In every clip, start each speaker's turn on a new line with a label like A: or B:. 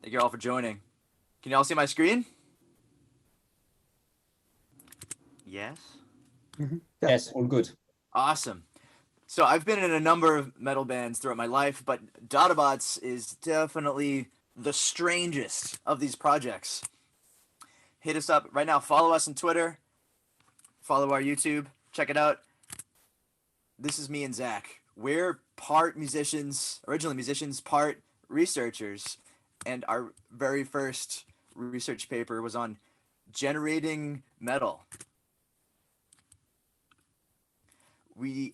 A: Thank you all for joining. Can you all see my screen? Yes?
B: Yes, all good.
A: Awesome. So I've been in a number of metal bands throughout my life, but Dadabots is definitely the strangest of these projects. Hit us up right now. Follow us on Twitter. Follow our YouTube. Check it out. This is me and Zach. We're part musicians, originally musicians, part researchers, and our very first research paper was on generating metal. We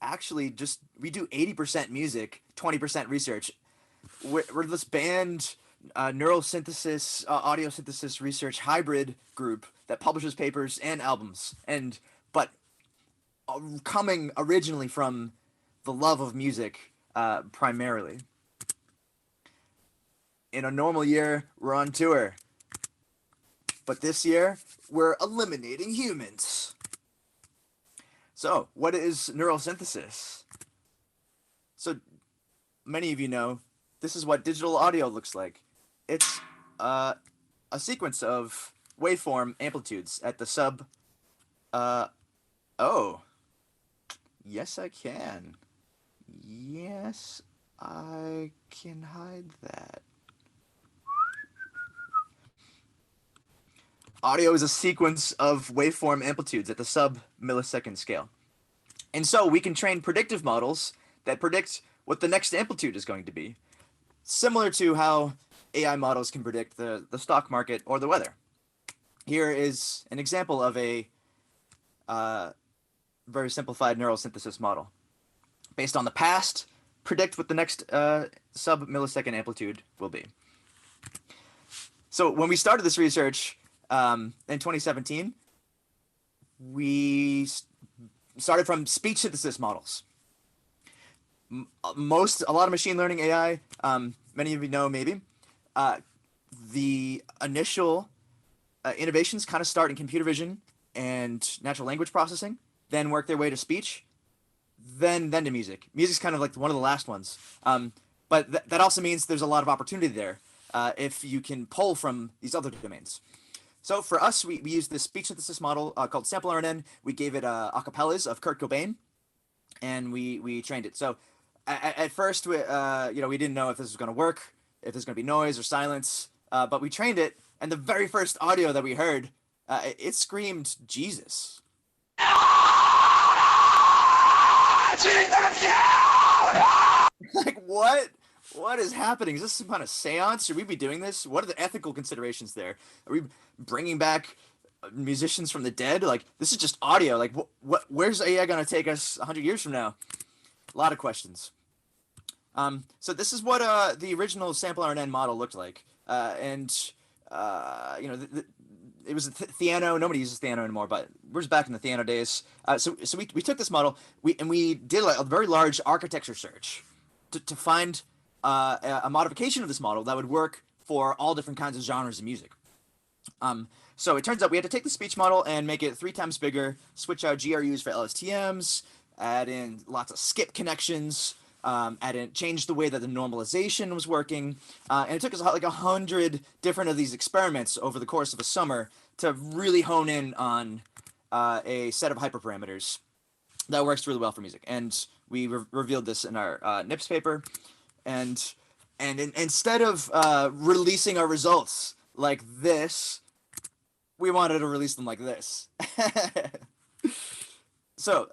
A: actually we do 80% music, 20% research. We're this band, neural synthesis, audio synthesis research hybrid group that publishes papers and albums, but coming originally from the love of music, primarily. In a normal year, we're on tour, but this year we're eliminating humans. So, what is neural synthesis? So, many of you know, this is what digital audio looks like. It's a sequence of waveform amplitudes at the sub... oh. Yes, I can. Yes, I can hide that. Audio is a sequence of waveform amplitudes at the sub-millisecond scale. And so we can train predictive models that predict what the next amplitude is going to be, similar to how AI models can predict the stock market or the weather. Here is an example of a very simplified neural synthesis model. Based on the past, predict what the next sub-millisecond amplitude will be. So when we started this research in 2017, we started from speech synthesis models. A lot of machine learning AI, many of you know maybe, the initial innovations kind of start in computer vision and natural language processing, then work their way to speech, then to music. Music's kind of like one of the last ones. But that also means there's a lot of opportunity there if you can pull from these other domains. So for us, we used this speech synthesis model called sample RNN. We gave it acapellas of Kurt Cobain, and we trained it. So at first, we didn't know if this was going to work, if there's going to be noise or silence, but we trained it, and the very first audio that we heard, it screamed Jesus. Like, what? What is happening? Is this some kind of seance? Should we be doing this? What are the ethical considerations there? Are we bringing back musicians from the dead? Like, this is just audio. Like, where's AI going to take us 100 years from now? A lot of questions. So this is what the original sample RNN model looked like. It was a Theano. Nobody uses Theano anymore, but we're just back in the Theano days. So we took this model, we did a very large architecture search to find a modification of this model that would work for all different kinds of genres of music. So it turns out we had to take the speech model and make it 3 times bigger, switch out GRUs for LSTMs, add in lots of skip connections, change the way that the normalization was working, and it took us like 100 different of these experiments over the course of a summer to really hone in on a set of hyperparameters that works really well for music. And we revealed this in our NIPS paper, and instead of releasing our results like this, we wanted to release them like this. So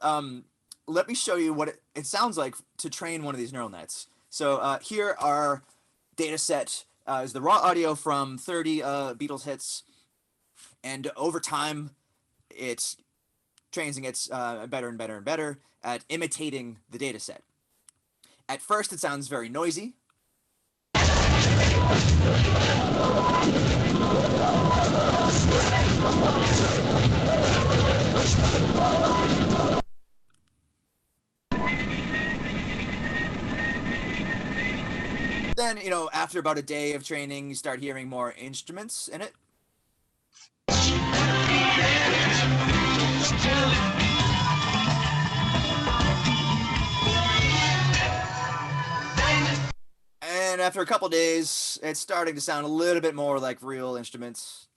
A: let me show you what it sounds like to train one of these neural nets. So here our data set is the raw audio from 30 Beatles hits, and over time it trains and gets better and better and better at imitating the data set. At first it sounds very noisy. Then, after about a day of training, you start hearing more instruments in it. And then after a couple days, it's starting to sound a little bit more like real instruments.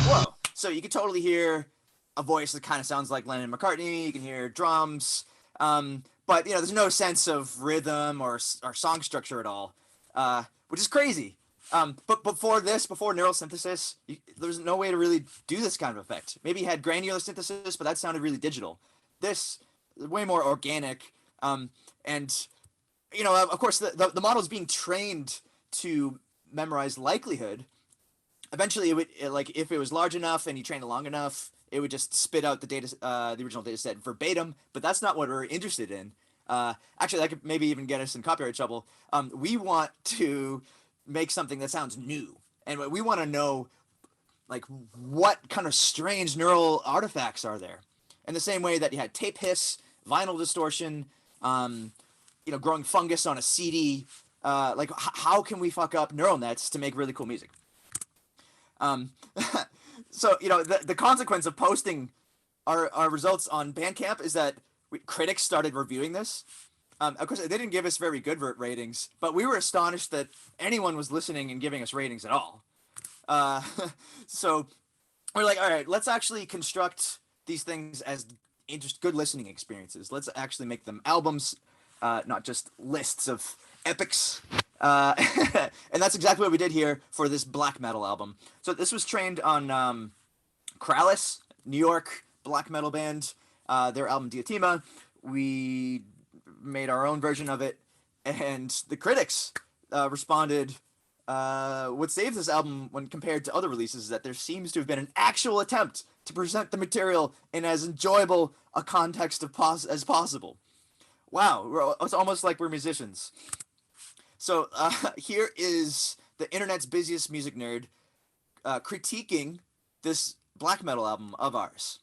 A: Whoa. So you can totally hear a voice that kind of sounds like Lennon and McCartney. You can hear drums. But, you know, there's no sense of rhythm or song structure at all, which is crazy. But before neural synthesis, there's no way to really do this kind of effect. Maybe you had granular synthesis, but that sounded really digital. This is way more organic. And, you know, of course, the model is being trained to memorize likelihood. Eventually, like if it was large enough and you trained it long enough, it would just spit out the original data set verbatim. But that's not what we're interested in. Actually, that could maybe even get us in copyright trouble. We want to make something that sounds new, and we want to know like what kind of strange neural artifacts are there. In the same way that you had tape hiss, vinyl distortion, you know, growing fungus on a CD. Like how can we fuck up neural nets to make really cool music? So, you know, the consequence of posting our results on Bandcamp is that critics started reviewing this. Of course, they didn't give us very good ratings, but we were astonished that anyone was listening and giving us ratings at all. So we're like, all right, let's actually construct these things as good listening experiences. Let's actually make them albums, not just lists of epics. And that's exactly what we did here for this black metal album. So this was trained on Krallice, New York black metal band, their album Diotima. We made our own version of it, and the critics responded, what saves this album when compared to other releases is that there seems to have been an actual attempt to present the material in as enjoyable a context as possible. Wow, it's almost like we're musicians. So here is the internet's busiest music nerd critiquing this black metal album of ours.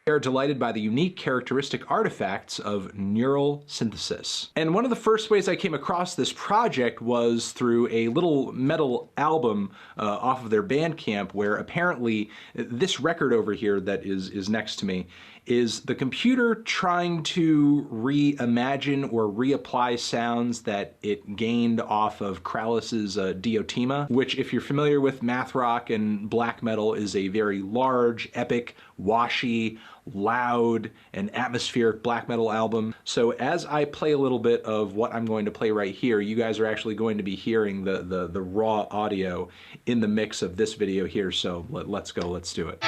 C: They are delighted by the unique characteristic artifacts of neural synthesis. And one of the first ways I came across this project was through a little metal album off of their Bandcamp, where apparently this record over here that is next to me is the computer trying to reimagine or reapply sounds that it gained off of Krallice's Diotima, which, if you're familiar with math rock and black metal, is a very large, epic, washy, loud, and atmospheric black metal album. So as I play a little bit of what I'm going to play right here, you guys are actually going to be hearing the raw audio in the mix of this video here. So let's go, let's do it.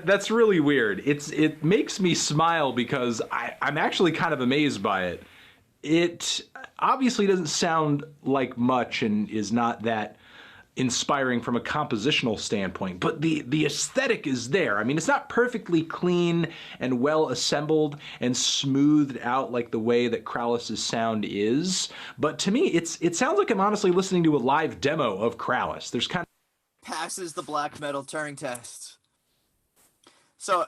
C: That's really weird. It makes me smile because I'm actually kind of amazed by it. It obviously doesn't sound like much and is not that inspiring from a compositional standpoint, but the aesthetic is there. I mean, it's not perfectly clean and well assembled and smoothed out like the way that Krallice's sound is, but to me it sounds like I'm honestly listening to a live demo of Krallice. There's kind of
A: passes the black metal Turing test. So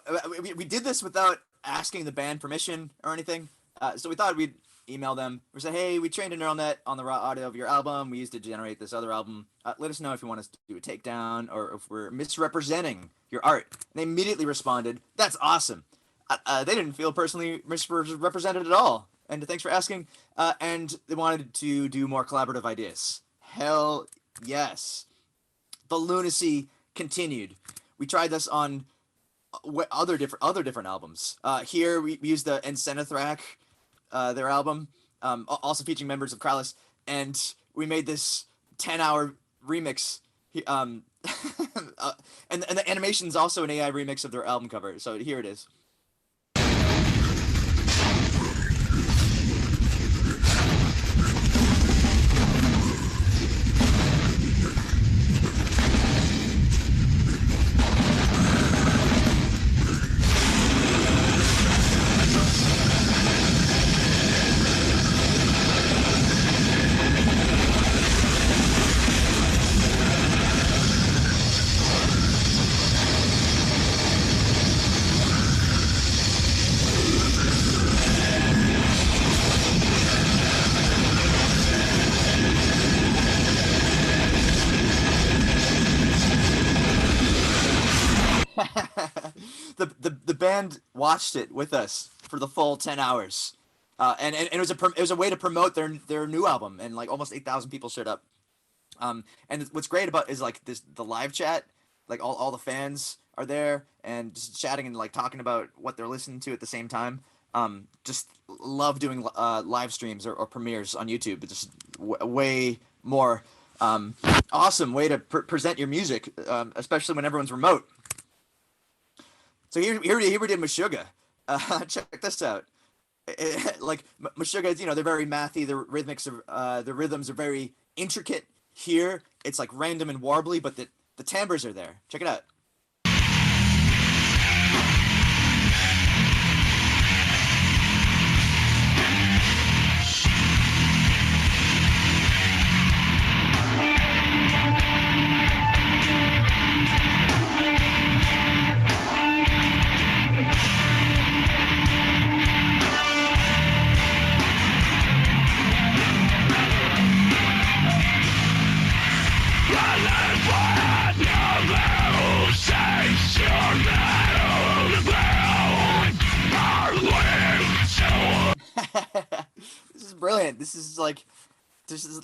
A: we did this without asking the band permission or anything. So we thought we'd email them. We said, hey, we trained a neural net on the raw audio of your album. We used it to generate this other album. Let us know if you want us to do a takedown or if we're misrepresenting your art. And they immediately responded, that's awesome. They didn't feel personally misrepresented at all. And thanks for asking. And they wanted to do more collaborative ideas. Hell yes. the lunacy continued. We tried this on other different albums. Here we used the Encenithrak, their album, also featuring members of Krallis, and we made this 10-hour remix. And the animation is also an AI remix of their album cover. So here it is. The band watched it with us for the full 10 hours, and it was a way to promote their new album, and like almost 8,000 people showed up. And what's great about is like the live chat, like all the fans are there and just chatting and like talking about what they're listening to at the same time. Just love doing live streams or premieres on YouTube. It's just way more awesome way to present your music, especially when everyone's remote. So here we did Meshuggah. Check this out. Like Meshuggah, they're very mathy. The rhythms are very intricate. Here it's like random and warbly, but the timbres are there. Check it out. This is brilliant. There's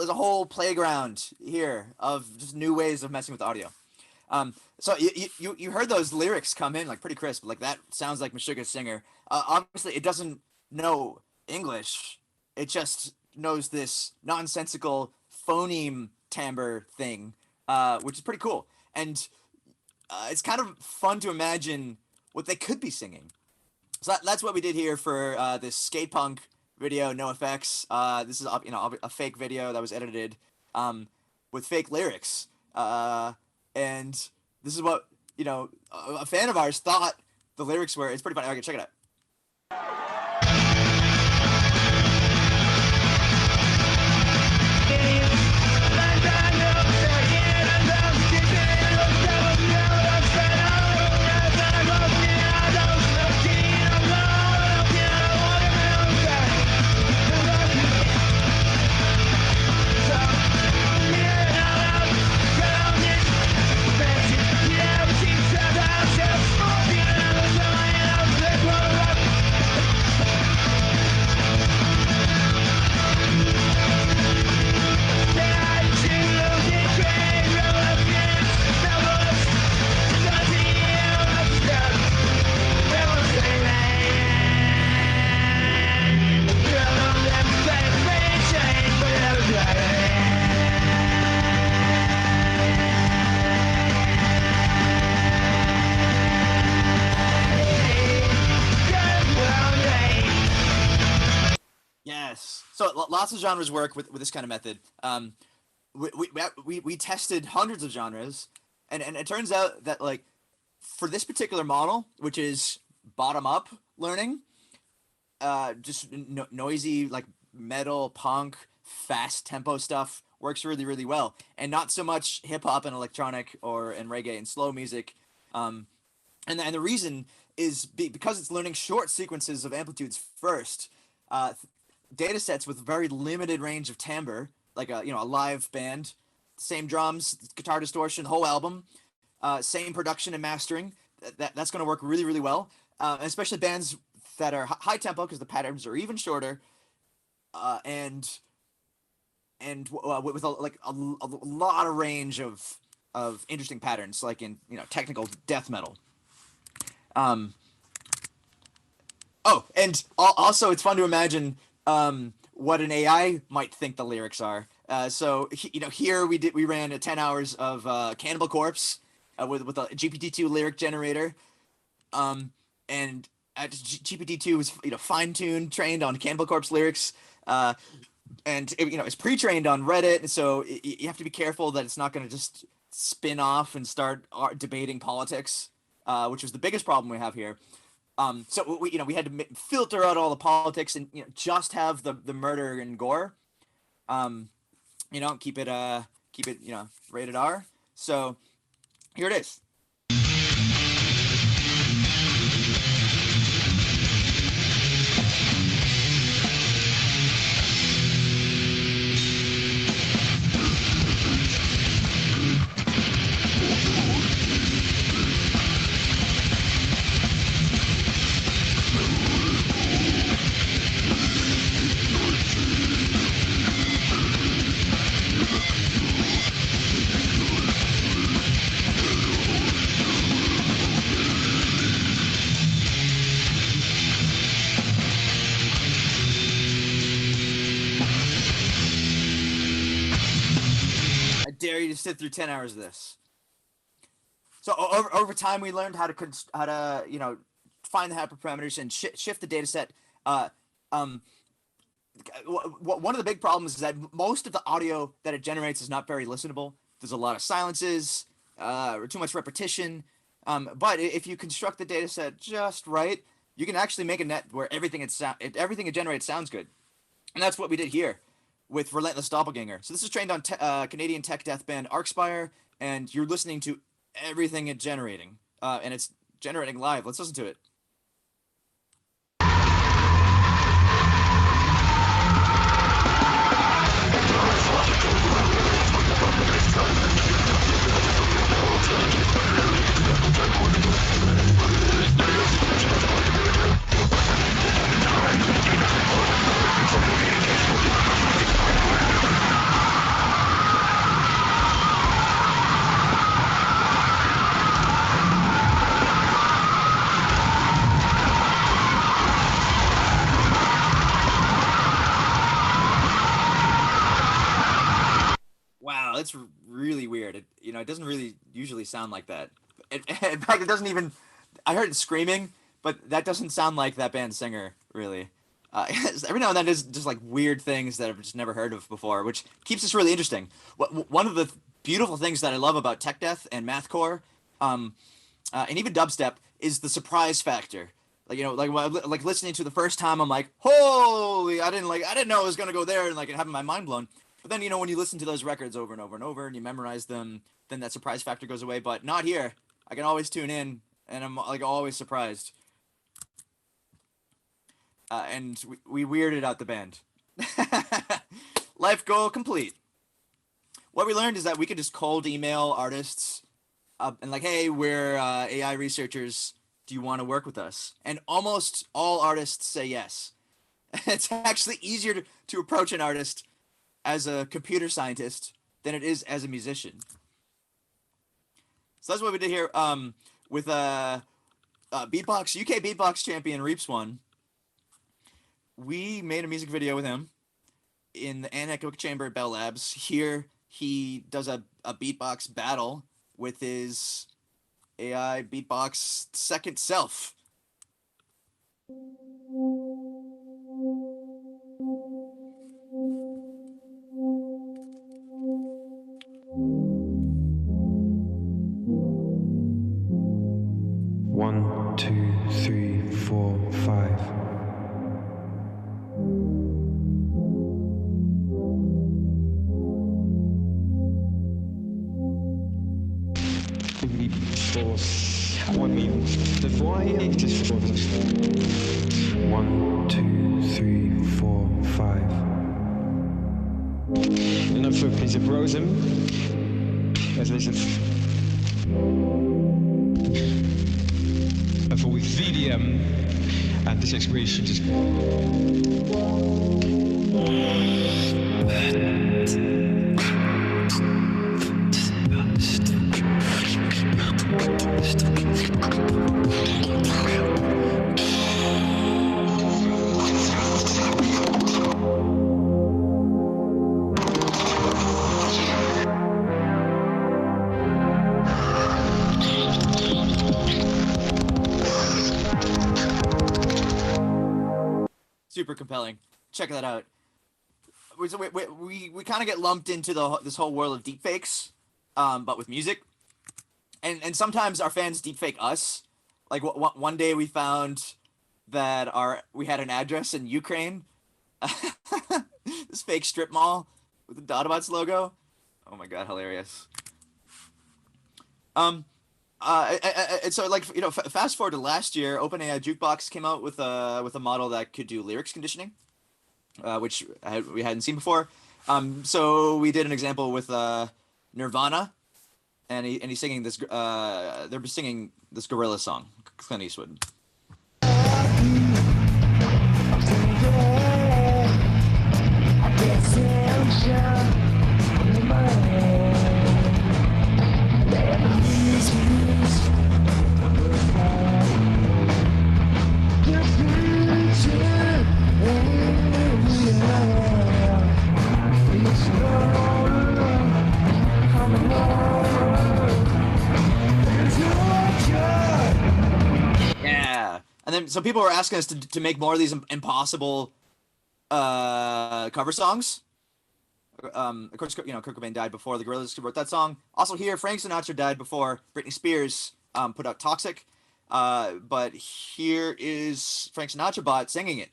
A: a whole playground here of just new ways of messing with audio. So you heard those lyrics come in like pretty crisp. Like that sounds like Meshuggah's singer. Obviously, it doesn't know English. It just knows this nonsensical phoneme timbre thing, which is pretty cool. And it's kind of fun to imagine what they could be singing. So that's what we did here for this skate punk video, no effects. This is a fake video that was edited with fake lyrics, and this is what a fan of ours thought the lyrics were. It's pretty funny. Okay, check it out. Yes. So lots of genres work with this kind of method. We tested hundreds of genres, and it turns out that like for this particular model, which is bottom up learning, just noisy like metal, punk, fast tempo stuff works really, really well, and not so much hip hop and electronic and reggae and slow music. And the reason is because it's learning short sequences of amplitudes first. Data sets with very limited range of timbre, like a live band, same drums, guitar distortion, whole album, same production and mastering. That's going to work really, really well, especially bands that are high tempo because the patterns are even shorter, and with a lot of range of of interesting patterns, like in technical death metal. Oh, and also it's fun to imagine what an AI might think the lyrics are. So here we ran 10 hours of Cannibal Corpse with a GPT-2 lyric generator, and GPT-2 was fine-tuned, trained on Cannibal Corpse lyrics, and it's pre-trained on Reddit, and so you have to be careful that it's not going to just spin off and start debating politics, which was the biggest problem we have here. So we had to filter out all the politics and just have the murder and gore, keep it rated R. So here it is. Dare you to sit through 10 hours of this. So over time, we learned how to find the hyperparameters and shift the data set. One of the big problems is that most of the audio that it generates is not very listenable. There's a lot of silences, or too much repetition. But if you construct the data set just right, you can actually make a net where everything it generates sounds good. And that's what we did here with Relentless Doppelganger. So this is trained on Canadian tech death band Arcspire, and you're listening to everything it's generating. And it's generating live. Let's listen to it. Wow, that's really weird. It doesn't really usually sound like that. In fact, it doesn't even. I heard it screaming, but that doesn't sound like that band's singer, really. Every now and then, there's just like weird things that I've just never heard of before, which keeps this really interesting. One of the beautiful things that I love about tech death and mathcore, and even dubstep, is the surprise factor. Like listening to the first time, I'm like, holy! I didn't know it was gonna go there, and having my mind blown. But then, when you listen to those records over and over and over and you memorize them, then that surprise factor goes away. But not here. I can always tune in, and I'm always surprised. And we weirded out the band. Life goal complete. What we learned is that we could just cold email artists and hey, we're AI researchers. Do you want to work with us? And almost all artists say yes. It's actually easier to approach an artist as a computer scientist than it is as a musician. So that's what we did here with UK beatbox champion Reaps One. We made a music video with him in the anechoic chamber at Bell Labs. Here he does a beatbox battle with his AI beatbox second self.
D: One, two, three, four, five. One, two, three, four, five.
E: Enough for a piece of rosum. Let's listen. And for with VDM and this exploration just
A: super compelling. Check that out. We kind of get lumped into this whole world of deepfakes, but with music. And sometimes our fans deepfake us. Like one day we found that we had an address in Ukraine. This fake strip mall with the Dadabots logo. Oh my god, hilarious. So like, you know, fast forward to last year, OpenAI Jukebox came out with a model that could do lyrics conditioning, which we hadn't seen before. So we did an example with Nirvana, and he's singing this. They're singing this gorilla song, Clint Eastwood. Yeah, and then so people were asking us to make more of these impossible cover songs. Of course, you know, Kurt Cobain died before the Gorillaz wrote that song. Also here, Frank Sinatra died before Britney Spears put out Toxic. But here is Frank Sinatra bot singing it.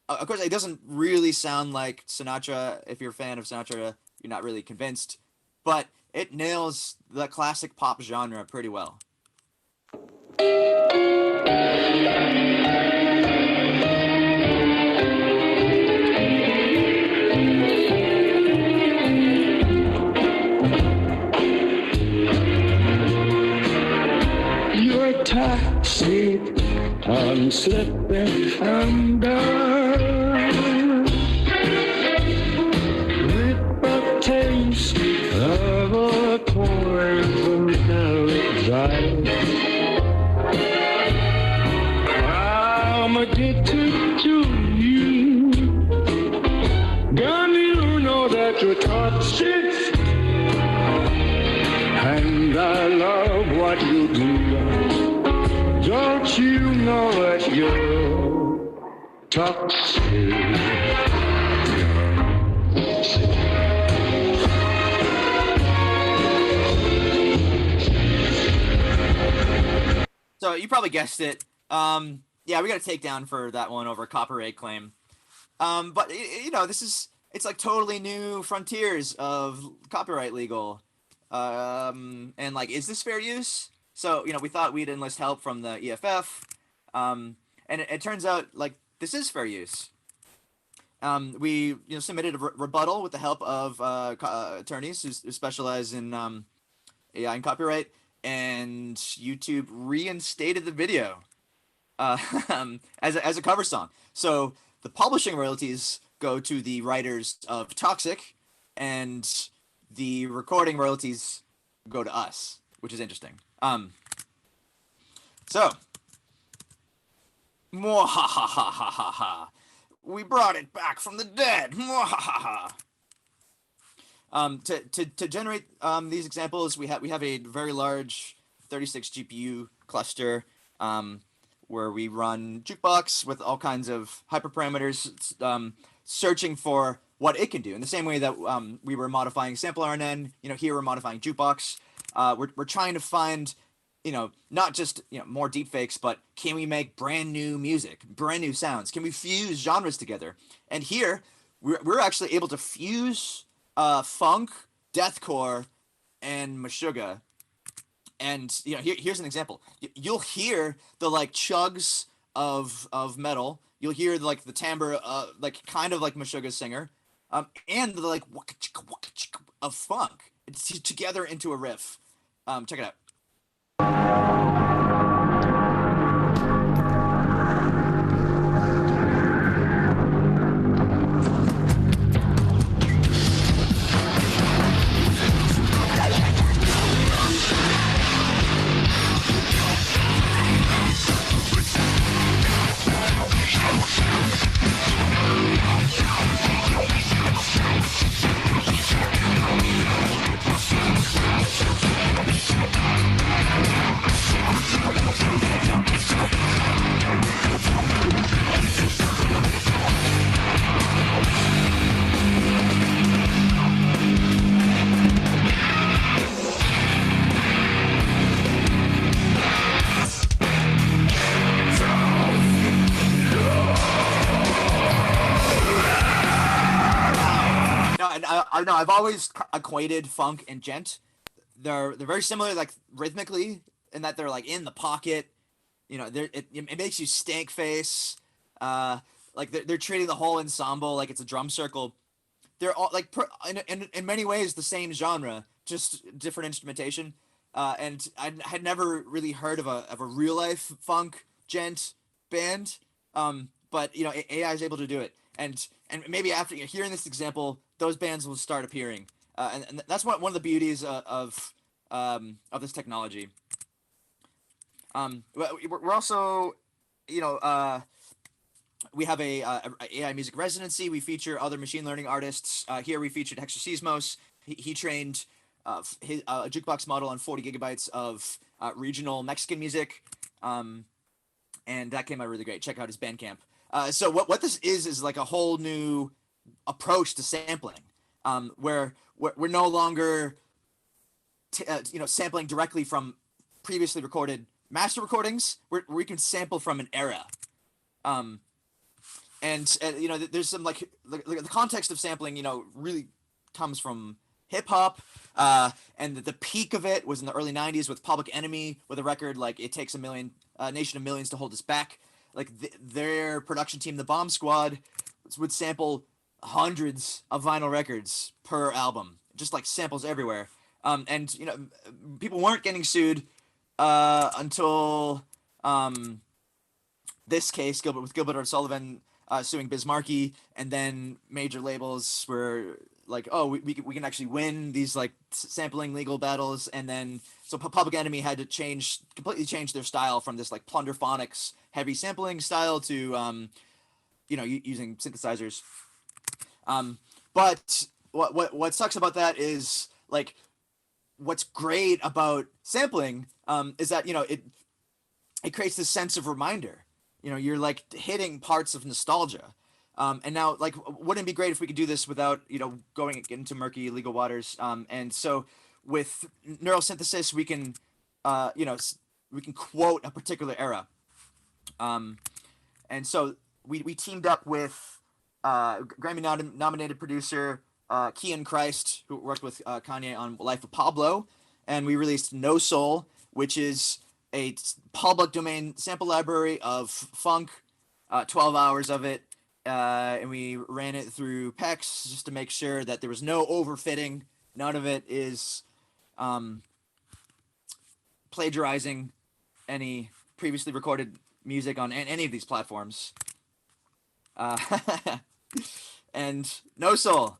A: Of course, it doesn't really sound like Sinatra. If you're a fan of Sinatra, you're not really convinced. But it nails the classic pop genre pretty well.
F: You're toxic, I'm slipping under with a taste of a poison paradise. I'm addicted to you, girl, you know that you're toxic, and I love what you do. Don't you know that you're toxic?
A: So you probably guessed it. Yeah, we got a takedown for that one over copyright claim. But you know, it's like totally new frontiers of copyright legal. And like, is this fair use? So, you know, we thought we'd enlist help from the EFF. And it turns out like this is fair use. We submitted a rebuttal with the help of attorneys who specialize in AI and copyright, and YouTube reinstated the video as a cover song. So the publishing royalties go to the writers of Toxic, and the recording royalties go to us, which is interesting. So, mwahahahaha. We brought it back from the dead. Mwahaha. To generate these examples, we have a very large 36 GPU cluster where we run Jukebox with all kinds of hyperparameters, searching for what it can do. In the same way that we were modifying sample RNN, here we're modifying Jukebox. We're trying to find, not just more deepfakes, but can we make brand new music, brand new sounds? Can we fuse genres together? And here we're actually able to fuse funk, deathcore, and Meshuggah. And here's an example. You'll hear the chugs of metal. You'll hear the timbre, kind of like Meshuggah's singer, and the waka chicka waka chicka of funk. It's together into a riff. Check it out. and I know I've always equated funk and gent. They're very similar, like rhythmically, in that they're like in the pocket. You know, it makes you stank face. Like they're treating the whole ensemble like it's a drum circle. They're all like in many ways the same genre, just different instrumentation. And I had never really heard of a real life funk gent band. But you know, AI is able to do it, and maybe after hearing this example, those bands will start appearing. And that's one of the beauties of this technology. We're also, you know, we have a AI music residency. We feature other machine learning artists. Here we featured Hector Sismos. He trained a jukebox model on 40 gigabytes of regional Mexican music, and that came out really great. Check out his Bandcamp. So what this is like a whole new approach to sampling, where we're no longer you know, sampling directly from previously recorded master recordings, where we can sample from an era. And you know, there's some like the context of sampling, you know, really comes from hip hop, and the peak of it was in the early 90s with Public Enemy, with a record like "It Takes a Nation of Millions to Hold Us Back." Like their production team, the Bomb Squad, would sample hundreds of vinyl records per album, just like samples everywhere. And you know, people weren't getting sued until this case, Gilbert O'Sullivan suing Biz Markie, and then major labels were like, oh, we can actually win these like sampling legal battles. And then so Public Enemy had to completely change their style from this like plunderphonics heavy sampling style to you know, using synthesizers. But what sucks about that is like, what's great about sampling is that, you know, it creates this sense of reminder. You know, you're like hitting parts of nostalgia. And now, like, wouldn't it be great if we could do this without, you know, going into murky legal waters? And so with neural synthesis, we can, you know, we can quote a particular era. And so we teamed up with Grammy nominated producer Kian Christ, who worked with Kanye on Life of Pablo, and we released No Soul, which is a public domain sample library of funk, 12 hours of it, and we ran it through PEX just to make sure that there was no overfitting. None of it is plagiarizing any previously recorded music on any of these platforms. And No Soul.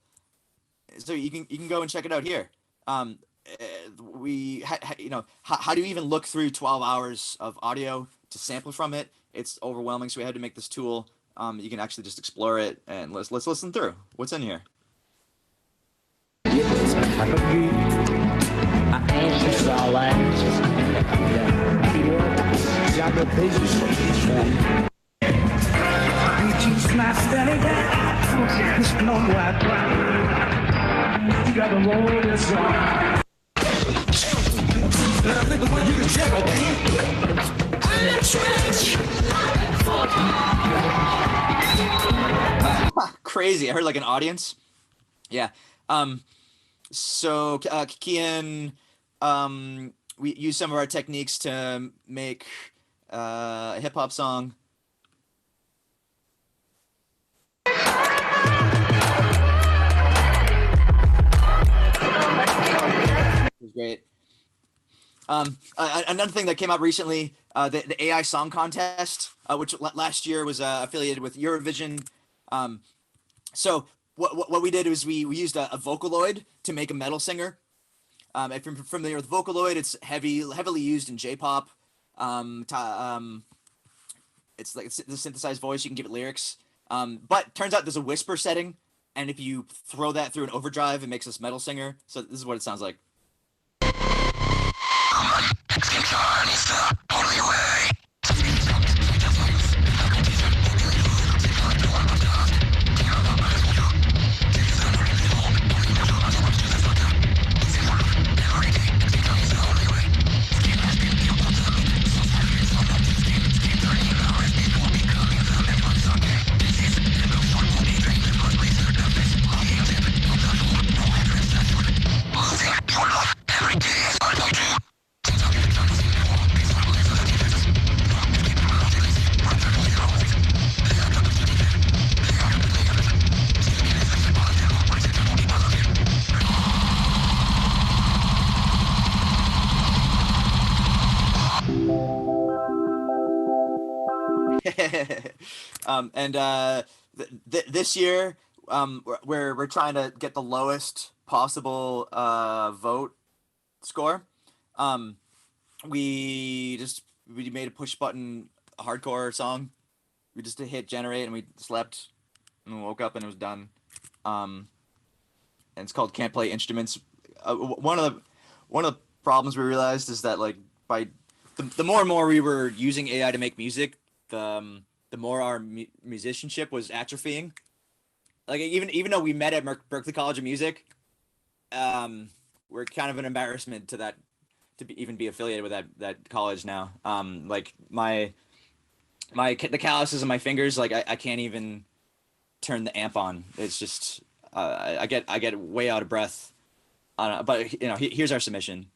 A: So you can go and check it out here. You know, how do you even look through 12 hours of audio to sample from it? It's overwhelming, so we had to make this tool. You can actually just explore it, and let's listen through what's in here. Crazy. I heard like an audience. Yeah. So Kian, we use some of our techniques to make a hip hop song. It was great. Another thing that came out recently, the AI Song Contest, which last year was affiliated with Eurovision. So what we did was we used a Vocaloid to make a metal singer. If you're familiar with Vocaloid, it's heavily used in J-pop. It's like the synthesized voice. You can give it lyrics. But turns out there's a whisper setting, and if you throw that through an overdrive, it makes this metal singer. So this is what it sounds like. And this year, we're trying to get the lowest possible vote score. We made a push button hardcore song. We just hit generate and we slept and we woke up and it was done. And it's called Can't Play Instruments. One of the problems we realized is that like by the more and more we were using AI to make music, the more our musicianship was atrophying. Like even though we met at Berklee College of Music, we're kind of an embarrassment to that even be affiliated with that college now. Like the calluses in my fingers, like I can't even turn the amp on. It's just I get way out of breath. But you know, here's our submission.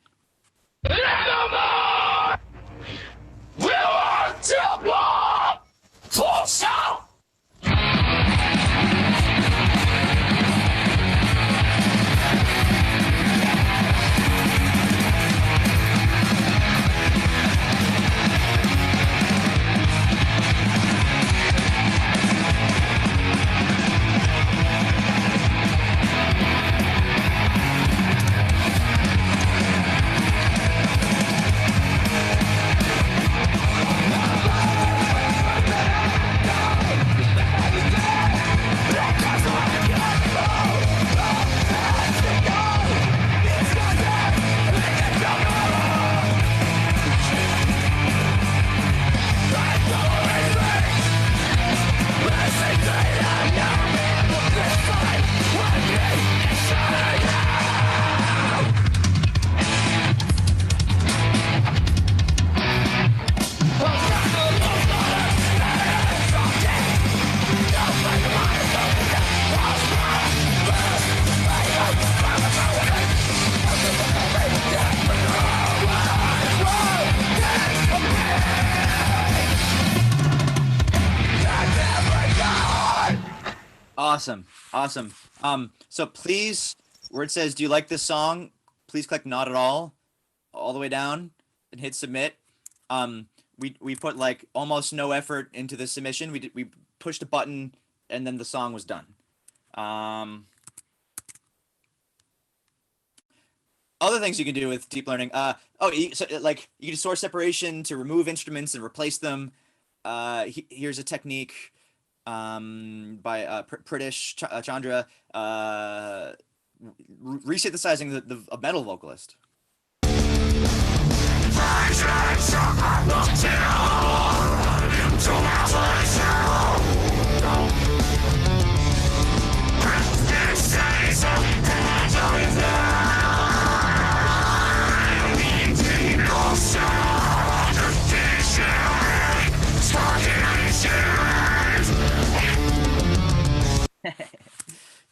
A: Awesome. So please, where it says, do you like this song? Please click not at all the way down and hit submit. We put like almost no effort into the submission. We pushed a button and then the song was done. Other things you can do with deep learning. So like you can source separation to remove instruments and replace them. Here's a technique by Pritish Chandra, resynthesizing a metal vocalist.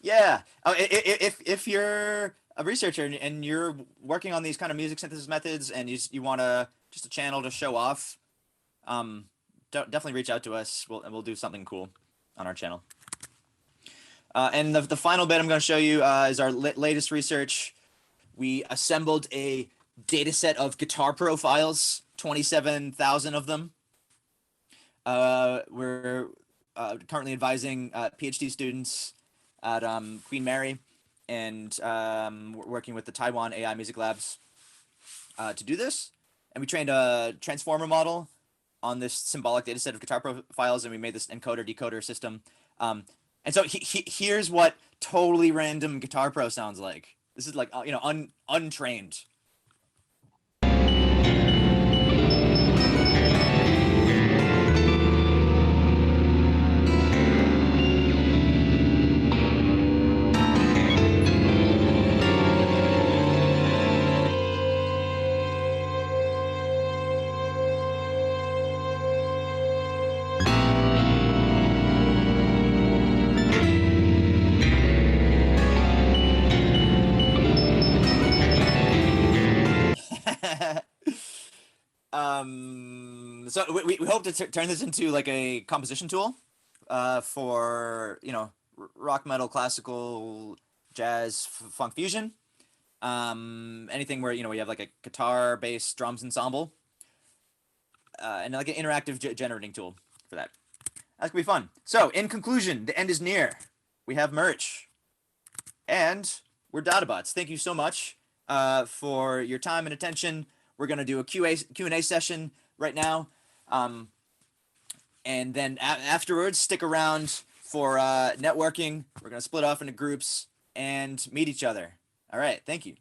A: Yeah. If you're a researcher and you're working on these kind of music synthesis methods and you want just a channel to show off, definitely reach out to us. We'll do something cool on our channel. And the final bit I'm going to show you is our latest research. We assembled a data set of guitar profiles, 27,000 of them. We're currently advising PhD students at Queen Mary, and we're working with the Taiwan AI Music Labs to do this. And we trained a transformer model on this symbolic data set of guitar profiles, and we made this encoder-decoder system. And so here's what totally random Guitar Pro sounds like. This is like, untrained. So we hope to turn this into like a composition tool for, rock, metal, classical, jazz, funk fusion. Anything where, we have like a guitar, bass, drums ensemble. And like an interactive generating tool for that. That's gonna be fun. So, in conclusion, the end is near. We have merch, and we're Dadabots. Thank you so much for your time and attention. We're gonna do a Q&A session right now, and then afterwards, stick around for networking. We're gonna split off into groups and meet each other. All right, thank you.